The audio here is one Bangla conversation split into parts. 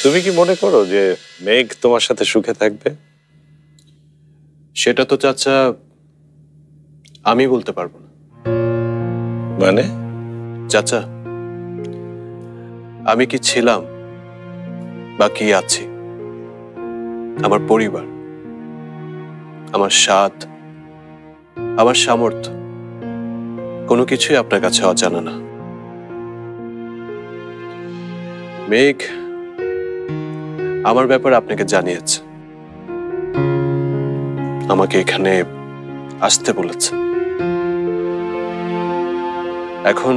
তুমি কি মনে করো যে মেঘ তোমার সাথে সুখে থাকবে? সেটা তো চাচা আমি বলতে পারবো না। মানে? চাচা, আমি কি ছিলাম বা কি আছি, আমার পরিবার, আমার স্বাদ, আমার সামর্থ্য কোনো কিছুই আপনার কাছে অজানা না। মেঘ আমার ব্যাপারে আপনাকে জানিয়েছে, আমাকে এখানে আসতে বলেছে। এখন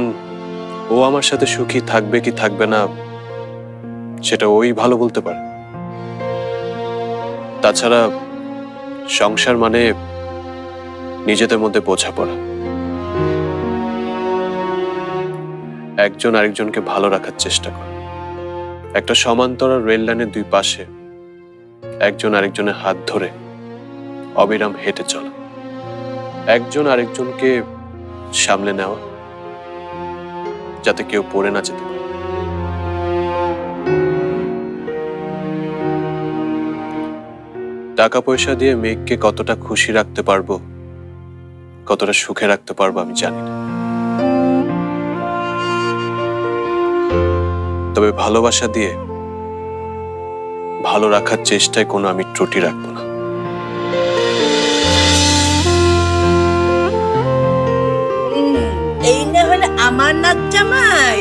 ও আমার সাথে সুখী থাকবে কি থাকবে না সেটা ওই ভালো বলতে পারে। তাছাড়া সংসার মানে নিজেদের মধ্যে বোঝাপড়া, একজন আরেকজনকে ভালো রাখার চেষ্টা করে, একটা সমান্তরাল রেল লাইনের দুই পাশে একজন আরেকজনের হাত ধরে অবিরাম হেঁটে চলা, একজন আরেকজনকে সামলে নেওয়া যাতে কেউ পড়ে না যেতে পারে। টাকা পয়সা দিয়ে মেঘকে কতটা খুশি রাখতে পারবো, কতটা সুখে রাখতে পারবো আমি জানি না, তবে ভালোবাসা দিয়ে ভালো রাখার চেষ্টায় কোনো আমি ত্রুটি রাখবো না। এই না হলে আমার নাচ জামাই।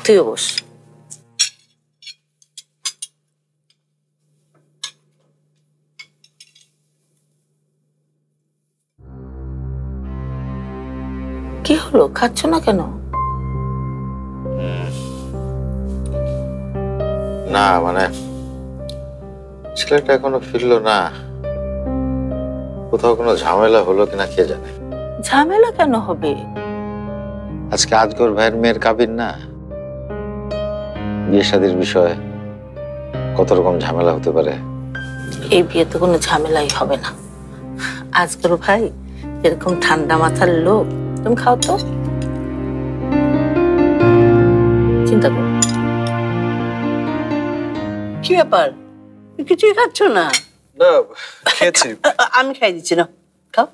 তুই বস। কি হলো, খাচ্ছ না কেন? না মানে ছেলেটা এখনো ফিরলো না, কোথাও কোনো ঝামেলা হলো কিনা কে জানে। ঝামেলা কেন হবে? আজকে আজগর ভাইয়ের মেয়ের কাবিন না, বিয়ে শাদীর বিষয়ে কত রকম ঝামেলা হতে পারে। এই বিয়েতে কোনো ঝামেলাই হবে না। আজকের ভাই এরকম ঠান্ডা মাথার লোক। তুমি খাও তো, চিন্তা করো। কি ব্যাপার, কিছুই খাচ্ছ না? না, খেয়েছি। আমি খাই দিচ্ছি না, খাও।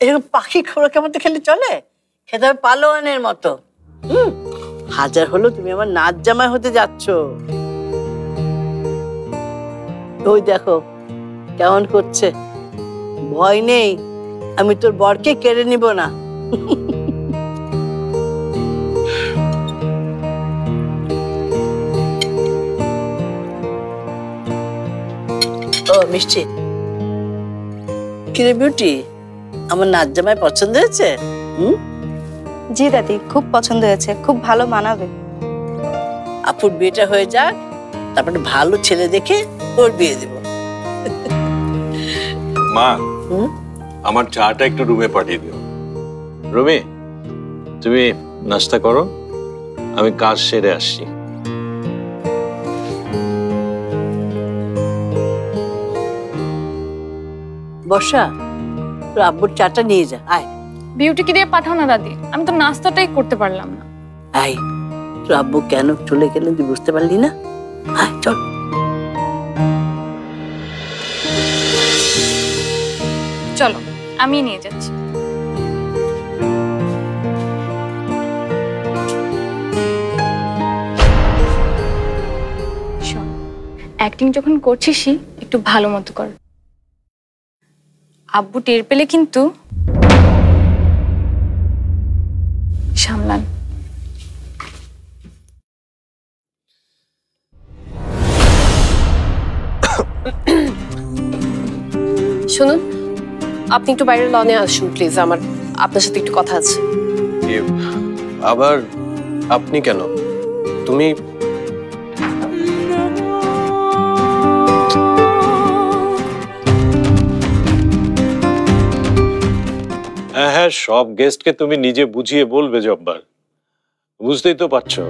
এরকম পাখি খোরাকের মতো খেলে চলে? খেতে হবে পালোয়ানের মতো। হাজার হলো তুমি আমার নাচ জামাই হতে যাচ্ছ। ওই দেখো কেমন করছে। ভয় নেই, আমি তোর বরকে কেড়ে নিব না। ও মিষ্টি, কিরে বিউটি, আমার নাচ জামাই পছন্দ হয়েছে? জি দাদি, খুব পছন্দ হয়েছে, খুব ভালো মানাবে। আপুর বিয়েটা হয়ে যাক, তারপরে ভালো ছেলে দেখে ওর বিয়ে দেব। মা, আমার চাটা একটু রুমে পাঠিয়ে দিও। রুমি, তুমি নাস্তা করো, আমি কাজ সেরে আসছি। বর্ষা, তোর আব্বুর চাটা নিয়ে যা। আয়। বিউটিকে দিয়ে পাঠাও না দাদি, আমি তো নাস্তাটাই করতে পারলাম না। আয়, তোর আব্বু কেন চলে গেলেন তুই বুঝতে পারলি না? আয় চল। চলো, আমি নিয়ে যাচ্ছি। শোন, অ্যাক্টিং যখন করছিসই একটু ভালো মতো কর। আব্বু টের পেলে কিন্তু সামলান। শুনুন, আপনি একটু বাইরের লনে আসুন প্লিজ, আমার আপনার সাথে একটু কথা আছে। আবার আপনি কেন? তুমি হ্যাঁ হ্যাঁ, সব গেস্টকে তুমি নিজে বুঝিয়ে বলবে জব্বার, বুঝতেই তো পারছো।